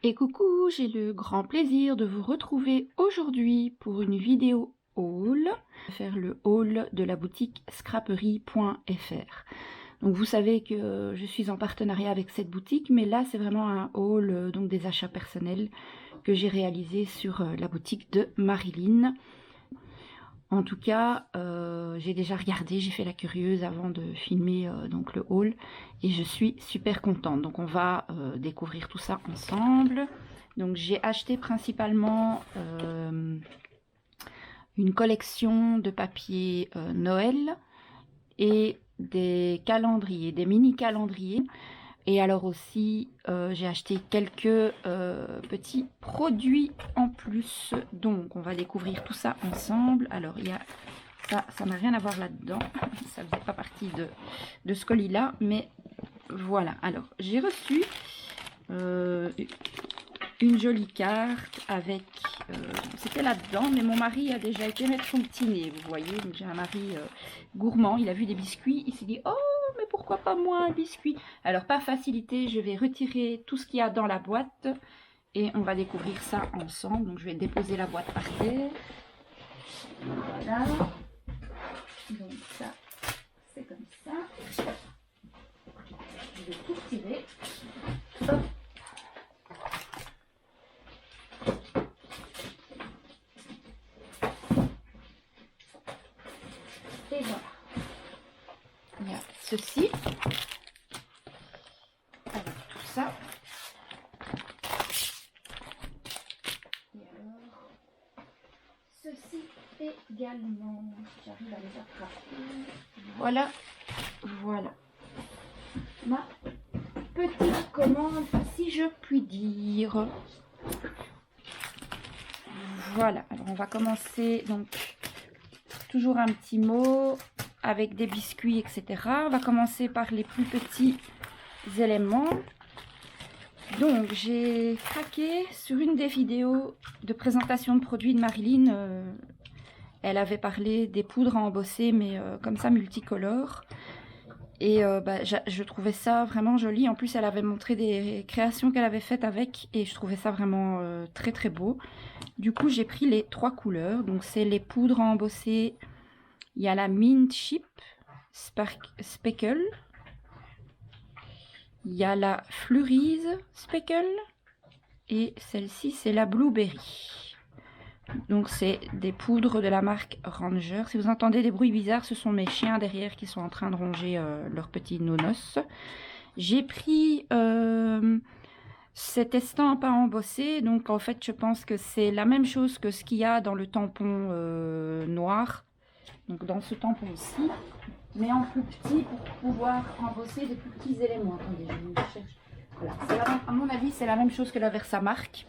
Et coucou, j'ai le grand plaisir de vous retrouver aujourd'hui pour une vidéo haul, faire le haul de la boutique scraperie.fr. Donc vous savez que je suis en partenariat avec cette boutique, mais là c'est vraiment un haul, donc des achats personnels que j'ai réalisé sur la boutique de Marilyn. En tout cas, j'ai déjà regardé, j'ai fait la curieuse avant de filmer donc le haul et je suis super contente. Donc on va découvrir tout ça ensemble. Donc j'ai acheté principalement une collection de papier Noël et des calendriers, des mini calendriers. Et alors aussi, j'ai acheté quelques petits produits en plus. Donc, on va découvrir tout ça ensemble. Alors, il y a ça n'a rien à voir là-dedans. Ça faisait pas partie de ce colis-là. Mais voilà. Alors, j'ai reçu une jolie carte avec... c'était là-dedans, mais mon mari a déjà été mettre son petit nez, vous voyez. J'ai un mari gourmand, il a vu des biscuits, il s'est dit « Oh, mais pourquoi pas moi un biscuit ?» Alors, par facilité, je vais retirer tout ce qu'il y a dans la boîte et on va découvrir ça ensemble. Donc, je vais déposer la boîte par terre. Voilà. Donc, ça, c'est comme ça. Je vais tout retirer. Hop. Et voilà. Il y a ceci. Avec tout ça. Et alors, ceci également. J'arrive à les attraper. Voilà. Voilà. Ma petite commande, si je puis dire. Voilà. Alors, on va commencer. Donc, toujours un petit mot avec des biscuits, etc. On va commencer par les plus petits éléments. Donc, j'ai craqué sur une des vidéos de présentation de produits de Marilyn. Elle avait parlé des poudres à embosser, mais comme ça, multicolores. Et je trouvais ça vraiment joli. En plus, elle avait montré des créations qu'elle avait faites avec. Et je trouvais ça vraiment très très beau. Du coup, j'ai pris les 3 couleurs. Donc, c'est les poudres à embosser. Il y a la Mint Chip Speckle. Il y a la Fleurise Speckle. Et celle-ci, c'est la Blueberry. Donc, c'est des poudres de la marque Ranger. Si vous entendez des bruits bizarres, ce sont mes chiens derrière qui sont en train de ronger leur petit nonos. J'ai pris cette estampe à embosser. Donc, en fait, je pense que c'est la même chose que ce qu'il y a dans le tampon noir. Donc, dans ce tampon ici. Mais en plus petit pour pouvoir embosser des plus petits éléments. Attendez, je me cherche. Voilà. À mon avis, c'est la même chose que la Versamark.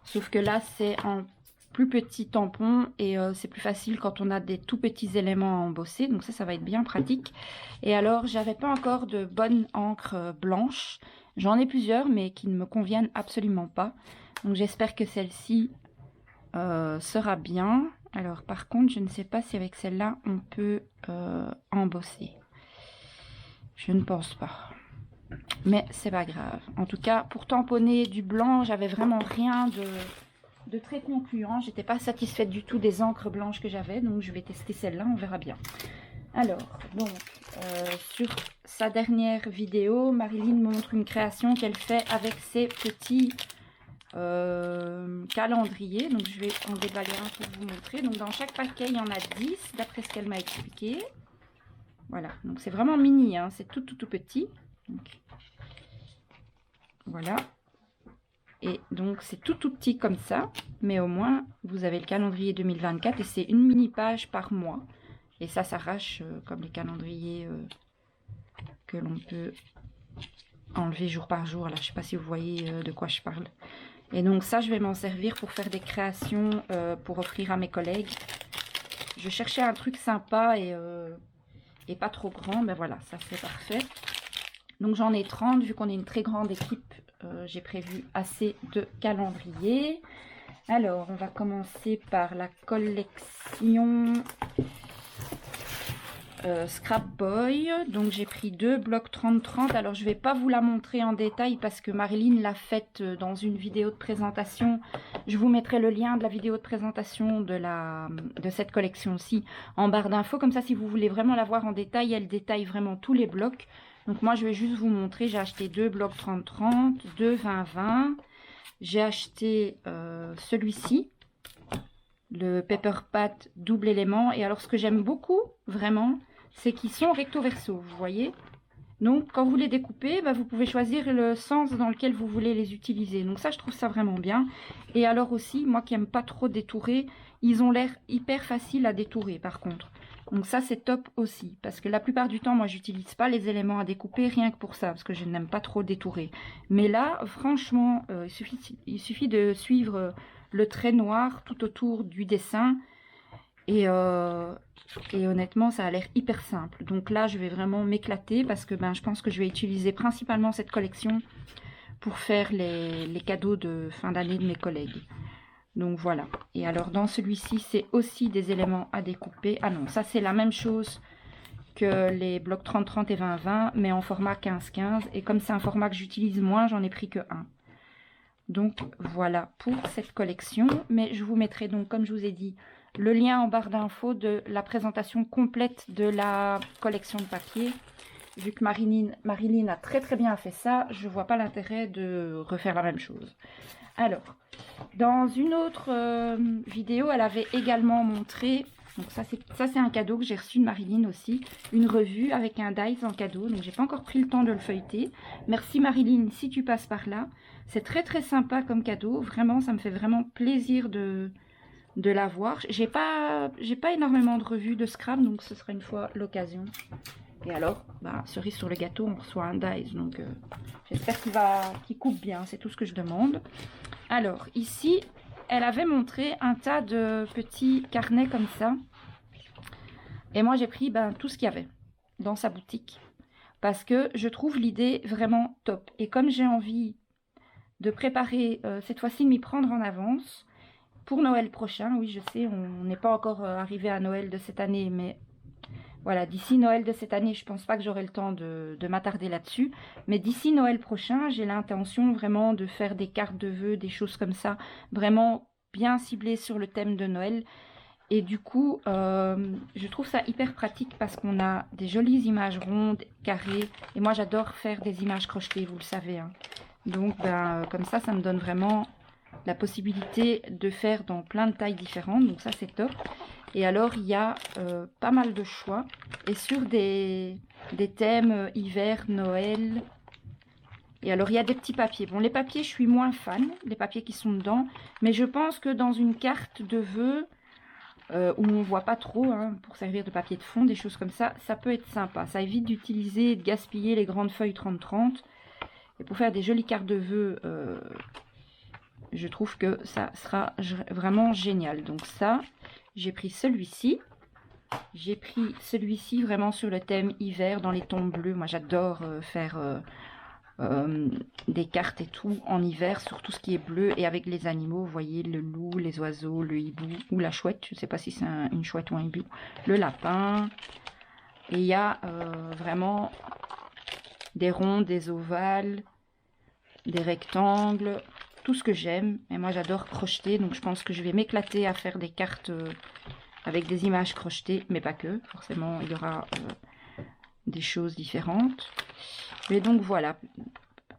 Sauf que là, c'est un plus petit tampon et c'est plus facile quand on a des tout petits éléments à embosser. Donc ça va être bien pratique. Et alors, j'avais pas encore de bonne encre blanche. J'en ai plusieurs, mais qui ne me conviennent absolument pas. Donc j'espère que celle-ci sera bien. Alors par contre, je ne sais pas si avec celle-là, on peut embosser. Je ne pense pas. Mais c'est pas grave. En tout cas, pour tamponner du blanc, j'avais vraiment rien de très concluant. J'étais pas satisfaite du tout des encres blanches que j'avais. Donc je vais tester celle-là, on verra bien. Alors, donc, sur sa dernière vidéo, Marilyn montre une création qu'elle fait avec ses petits calendriers. Donc je vais en déballer un pour vous montrer. Donc dans chaque paquet, il y en a 10, d'après ce qu'elle m'a expliqué. Voilà, donc c'est vraiment mini, hein, c'est tout petit. Donc, voilà. Et donc c'est tout petit comme ça, mais au moins vous avez le calendrier 2024 et c'est une mini page par mois. Et ça s'arrache comme les calendriers que l'on peut enlever jour par jour. Là, je sais pas si vous voyez de quoi je parle. Et donc ça, je vais m'en servir pour faire des créations pour offrir à mes collègues. Je cherchais un truc sympa et pas trop grand. Ben voilà, ça c'est parfait. Donc j'en ai 30, vu qu'on est une très grande équipe, j'ai prévu assez de calendriers. Alors, on va commencer par la collection Scrap Boy. Donc j'ai pris 2 blocs 30-30. Alors je vais pas vous la montrer en détail parce que Marilyn l'a faite dans une vidéo de présentation. Je vous mettrai le lien de la vidéo de présentation de cette collection-ci en barre d'infos. Comme ça, si vous voulez vraiment la voir en détail, elle détaille vraiment tous les blocs. Donc moi je vais juste vous montrer. J'ai acheté 2 blocs 30-30, 2 20-20. J'ai acheté celui-ci, le Pepper Pat double élément. Et alors ce que j'aime beaucoup vraiment, c'est qu'ils sont recto verso, vous voyez. Donc quand vous les découpez, bah, vous pouvez choisir le sens dans lequel vous voulez les utiliser. Donc ça, je trouve ça vraiment bien. Et alors aussi, moi qui n'aime pas trop détourer, ils ont l'air hyper faciles à détourer par contre. Donc ça, c'est top aussi. Parce que la plupart du temps, moi, j'utilise pas les éléments à découper rien que pour ça. Parce que je n'aime pas trop détourer. Mais là, franchement, il suffit de suivre le trait noir tout autour du dessin. Et honnêtement, ça a l'air hyper simple. Donc là, je vais vraiment m'éclater parce que je pense que je vais utiliser principalement cette collection pour faire les cadeaux de fin d'année de mes collègues. Donc voilà. Et alors dans celui-ci, c'est aussi des éléments à découper. Ah non, ça c'est la même chose que les blocs 30-30 et 20-20, mais en format 15-15. Et comme c'est un format que j'utilise moins, j'en ai pris que un. Donc voilà pour cette collection. Mais je vous mettrai donc, comme je vous ai dit, le lien en barre d'infos de la présentation complète de la collection de papier. Vu que Marilyn a très bien fait ça, je vois pas l'intérêt de refaire la même chose. Alors, dans une autre vidéo, elle avait également montré, donc ça c'est un cadeau que j'ai reçu de Marilyn aussi, une revue avec un dice en cadeau, donc j'ai pas encore pris le temps de le feuilleter. Merci Marilyn si tu passes par là. C'est très sympa comme cadeau, vraiment ça me fait vraiment plaisir de l'avoir. J'ai pas énormément de revues de scrap, donc ce sera une fois l'occasion. Et alors, cerise sur le gâteau, on reçoit un dice, donc j'espère qu'il coupe bien, c'est tout ce que je demande. Alors, ici, elle avait montré un tas de petits carnets comme ça. Et moi, j'ai pris tout ce qu'il y avait dans sa boutique. Parce que je trouve l'idée vraiment top. Et comme j'ai envie de préparer, cette fois-ci, de m'y prendre en avance, pour Noël prochain, oui, je sais, on n'est pas encore arrivé à Noël de cette année, mais voilà, d'ici Noël de cette année, je pense pas que j'aurai le temps de m'attarder là-dessus. Mais d'ici Noël prochain, j'ai l'intention vraiment de faire des cartes de vœux, des choses comme ça, vraiment bien ciblées sur le thème de Noël. Et du coup, je trouve ça hyper pratique parce qu'on a des jolies images rondes, carrées. Et moi, j'adore faire des images crochetées, vous le savez, hein. Donc, comme ça me donne vraiment la possibilité de faire dans plein de tailles différentes. Donc ça, c'est top. Et alors, il y a pas mal de choix. Et sur des thèmes hiver, Noël. Et alors, il y a des petits papiers. Bon, les papiers, je suis moins fan, les papiers qui sont dedans. Mais je pense que dans une carte de vœux, où on ne voit pas trop, hein, pour servir de papier de fond, des choses comme ça, ça peut être sympa. Ça évite d'utiliser et de gaspiller les grandes feuilles 30-30. Et pour faire des jolies cartes de vœux, je trouve que ça sera vraiment génial. Donc ça... J'ai pris celui-ci. J'ai pris celui-ci vraiment sur le thème hiver dans les tons bleus. Moi, j'adore faire des cartes et tout en hiver sur tout ce qui est bleu et avec les animaux. Vous voyez, le loup, les oiseaux, le hibou ou la chouette. Je ne sais pas si c'est une chouette ou un hibou. Le lapin. Et il y a vraiment des ronds, des ovales, des rectangles. Tout ce que j'aime, et moi j'adore crocheter, donc je pense que je vais m'éclater à faire des cartes avec des images crochetées, mais pas que, forcément il y aura des choses différentes. Mais donc voilà,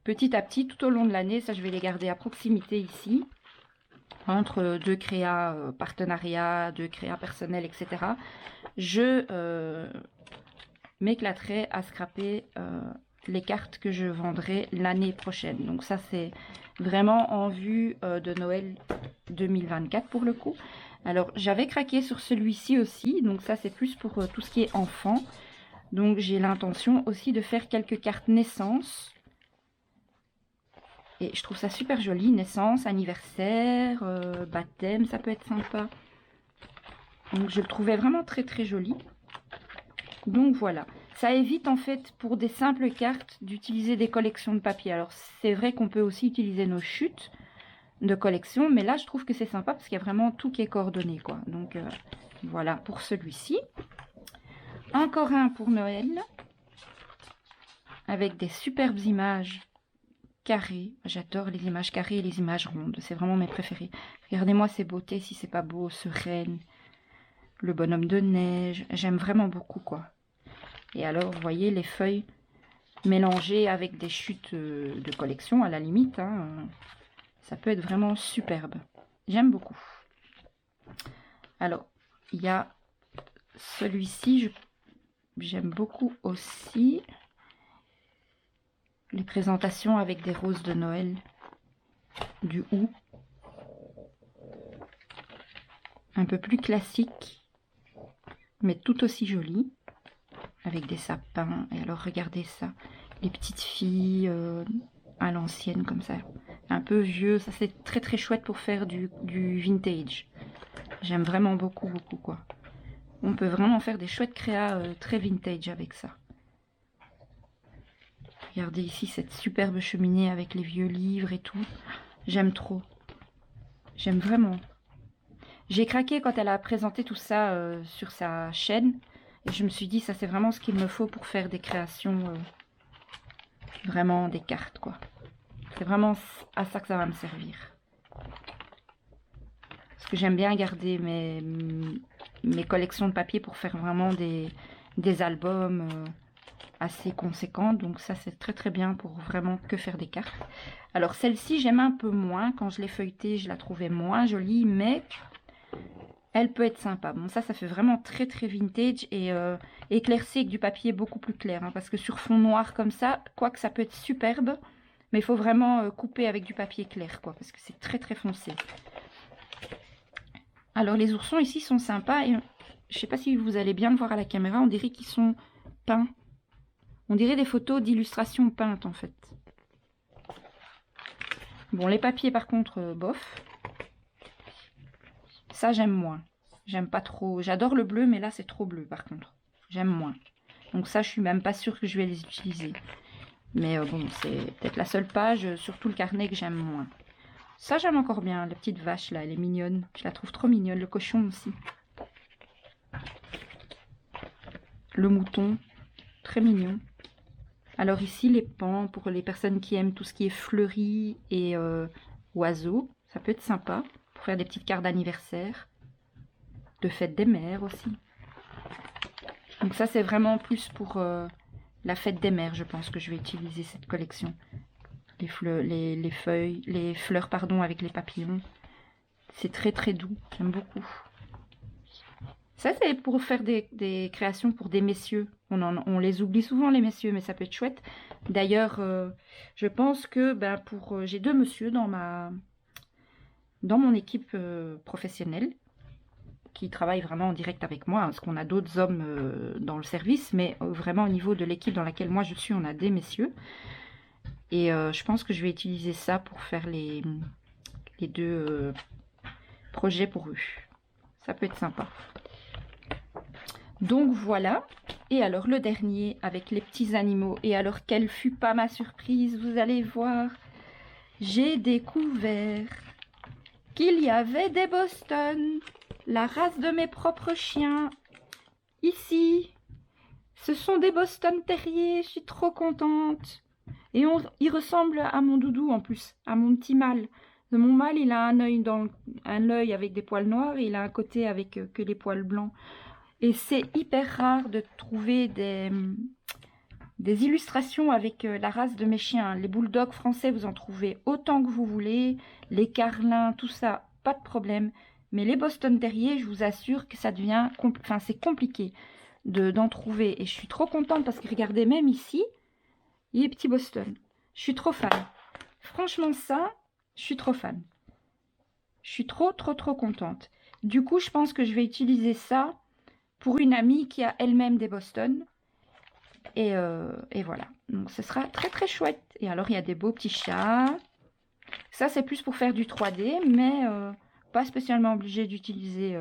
petit à petit, tout au long de l'année, ça je vais les garder à proximité ici, entre deux créas partenariats, deux créas personnels, etc. Je m'éclaterai à scraper les cartes que je vendrai l'année prochaine. Donc ça c'est vraiment en vue de Noël 2024 pour le coup. Alors j'avais craqué sur celui-ci aussi, donc ça c'est plus pour tout ce qui est enfant. Donc j'ai l'intention aussi de faire quelques cartes naissance. Et je trouve ça super joli, naissance, anniversaire, baptême, ça peut être sympa. Donc je le trouvais vraiment très joli. Donc voilà. Ça évite en fait pour des simples cartes d'utiliser des collections de papier. Alors c'est vrai qu'on peut aussi utiliser nos chutes de collection, mais là je trouve que c'est sympa parce qu'il y a vraiment tout qui est coordonné quoi. Donc voilà pour celui-ci. Encore un pour Noël. Avec des superbes images carrées. J'adore les images carrées et les images rondes. C'est vraiment mes préférés. Regardez-moi ces beautés, si c'est pas beau, ce renne. Le bonhomme de neige. J'aime vraiment beaucoup, quoi. Et alors, vous voyez, les feuilles mélangées avec des chutes de collection, à la limite. Hein, ça peut être vraiment superbe. J'aime beaucoup. Alors, il y a celui-ci, j'aime beaucoup aussi. Les présentations avec des roses de Noël, du hou. Un peu plus classique, mais tout aussi joli. Avec des sapins. Et alors, regardez ça. Les petites filles à l'ancienne, comme ça. Un peu vieux. Ça, c'est très très chouette pour faire du vintage. J'aime vraiment beaucoup, beaucoup, quoi. On peut vraiment faire des chouettes créas très vintage avec ça. Regardez ici cette superbe cheminée avec les vieux livres et tout. J'aime trop. J'aime vraiment. J'ai craqué quand elle a présenté tout ça sur sa chaîne. Et je me suis dit, ça c'est vraiment ce qu'il me faut pour faire des créations. Vraiment des cartes, quoi. C'est vraiment à ça que ça va me servir. Parce que j'aime bien garder mes collections de papier pour faire vraiment des albums assez conséquents. Donc ça, c'est très très bien pour vraiment que faire des cartes. Alors celle-ci, j'aime un peu moins. Quand je l'ai feuilletée, je la trouvais moins jolie, mais elle peut être sympa. Bon, ça fait vraiment très très vintage et éclairci avec du papier beaucoup plus clair. Hein, parce que sur fond noir comme ça, quoique ça peut être superbe, mais il faut vraiment couper avec du papier clair, quoi, parce que c'est très très foncé. Alors les oursons ici sont sympas et je sais pas si vous allez bien le voir à la caméra, on dirait qu'ils sont peints. On dirait des photos d'illustrations peintes en fait. Bon, les papiers par contre, bof. Ça j'aime moins. J'aime pas trop. J'adore le bleu, mais là c'est trop bleu par contre. J'aime moins. Donc ça, je suis même pas sûre que je vais les utiliser. Mais bon, c'est peut-être la seule page sur tout le carnet que j'aime moins. Ça, j'aime encore bien. La petite vache, là, elle est mignonne. Je la trouve trop mignonne. Le cochon aussi. Le mouton, très mignon. Alors ici, les pans, pour les personnes qui aiment tout ce qui est fleuri et oiseaux. Ça peut être sympa pour faire des petites cartes d'anniversaire. De fête des mères aussi. Donc ça, c'est vraiment plus pour la fête des mères, je pense que je vais utiliser cette collection. Les feuilles, les fleurs, pardon, avec les papillons. C'est très très doux, j'aime beaucoup. Ça, c'est pour faire des créations pour des messieurs. On les oublie souvent, les messieurs, mais ça peut être chouette. D'ailleurs, je pense que j'ai deux messieurs dans mon équipe professionnelle qui travaillent vraiment en direct avec moi, hein, parce qu'on a d'autres hommes dans le service, mais vraiment au niveau de l'équipe dans laquelle moi je suis, on a des messieurs. Et je pense que je vais utiliser ça pour faire les deux projets pour eux. Ça peut être sympa. Donc voilà. Et alors le dernier avec les petits animaux. Et alors quelle fut pas ma surprise, vous allez voir. J'ai découvert qu'il y avait des Boston, la race de mes propres chiens. Ici, ce sont des Boston Terriers, je suis trop contente. Et il ressemble à mon doudou en plus, à mon petit mâle. Mon mâle, il a un œil avec des poils noirs et il a un côté avec que les poils blancs. Et c'est hyper rare de trouver des illustrations avec la race de mes chiens. Les bulldogs français, vous en trouvez autant que vous voulez. Les carlins, tout ça, pas de problème. Mais les Boston Terriers, je vous assure que ça devient... c'est compliqué d'en trouver. Et je suis trop contente parce que regardez, même ici, il y a petit Boston. Je suis trop fan. Franchement, ça, je suis trop fan. Je suis trop contente. Du coup, je pense que je vais utiliser ça pour une amie qui a elle-même des Boston. Et voilà. Donc, ce sera très chouette. Et alors, il y a des beaux petits chats. Ça, c'est plus pour faire du 3D, mais pas spécialement obligé d'utiliser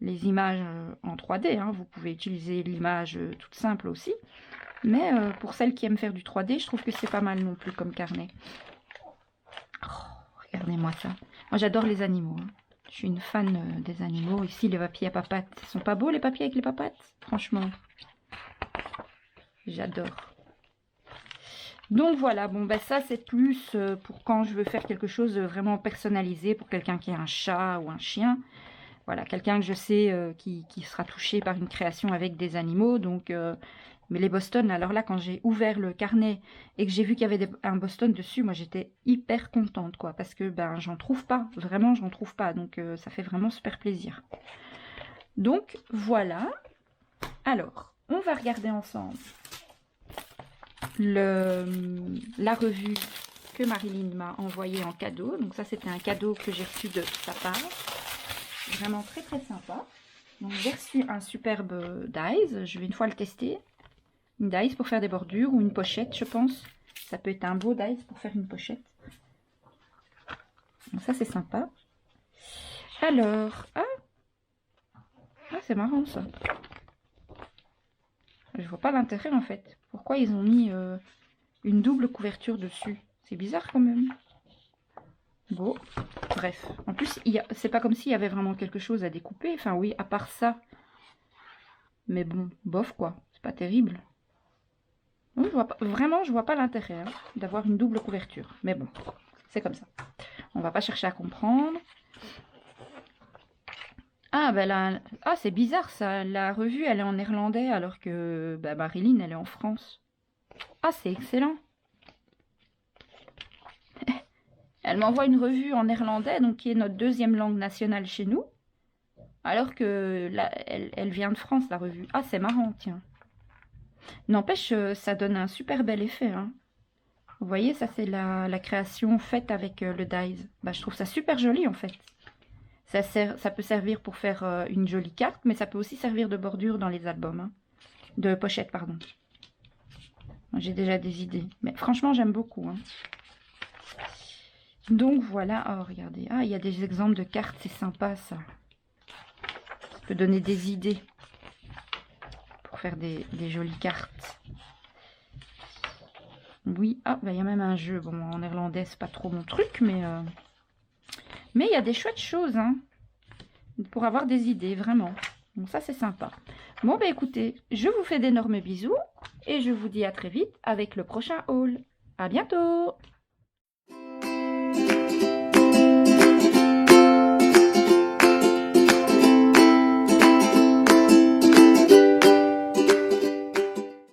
les images en 3D. Hein. Vous pouvez utiliser l'image toute simple aussi. Mais pour celles qui aiment faire du 3D, je trouve que c'est pas mal non plus comme carnet. Oh, regardez-moi ça. Moi, j'adore les animaux. Hein. Je suis une fan des animaux. Ici, les papiers à papates. Ils sont pas beaux, les papiers avec les papates? Franchement, j'adore. Donc voilà, bon ben ça c'est plus pour quand je veux faire quelque chose de vraiment personnalisé pour quelqu'un qui a un chat ou un chien. Voilà, quelqu'un que je sais qui sera touché par une création avec des animaux. Donc, mais les Boston, alors là, quand j'ai ouvert le carnet et que j'ai vu qu'il y avait un Boston dessus, moi j'étais hyper contente, quoi, parce que ben j'en trouve pas, vraiment j'en trouve pas. Donc ça fait vraiment super plaisir. Donc voilà. Alors, on va regarder ensemble la revue que Marilyn m'a envoyée en cadeau. Donc ça, c'était un cadeau que j'ai reçu de sa part. Vraiment très très sympa. Donc j'ai reçu un superbe dies. Je vais une fois le tester. Une dies pour faire des bordures ou une pochette, je pense. Ça peut être un beau dies pour faire une pochette. Donc ça, c'est sympa. Alors, c'est marrant ça. Je vois pas l'intérêt en fait. Pourquoi ils ont mis une double couverture dessus? C'est bizarre quand même. Bon, bref. En plus, c'est pas comme s'il y avait vraiment quelque chose à découper. Enfin oui, à part ça. Mais bon, bof quoi. C'est pas terrible. Donc, vraiment, je vois pas l'intérêt d'avoir une double couverture. Mais bon, c'est comme ça. On va pas chercher à comprendre. Ah, ben là, c'est bizarre ça. La revue, elle est en néerlandais alors que Marilyn, elle est en France. Ah, c'est excellent. Elle m'envoie une revue en néerlandais, donc qui est notre deuxième langue nationale chez nous. Alors que là, elle vient de France, la revue. Ah, c'est marrant, tiens. N'empêche, ça donne un super bel effet. Hein. Vous voyez, ça c'est la création faite avec le dies. Je trouve ça super joli en fait. Ça peut servir pour faire une jolie carte, mais ça peut aussi servir de bordure dans les albums. Hein. De pochette, pardon. J'ai déjà des idées. Mais franchement, j'aime beaucoup. Hein. Donc voilà. Oh, regardez. Ah, il y a des exemples de cartes. C'est sympa, ça. Ça peut donner des idées. Pour faire des jolies cartes. Oui. Ah, il y a même un jeu. Bon, en néerlandais, c'est pas trop mon truc, mais il y a des chouettes choses, hein. Pour avoir des idées, vraiment. Donc ça, c'est sympa. Bon, écoutez, je vous fais d'énormes bisous et je vous dis à très vite avec le prochain haul. À bientôt!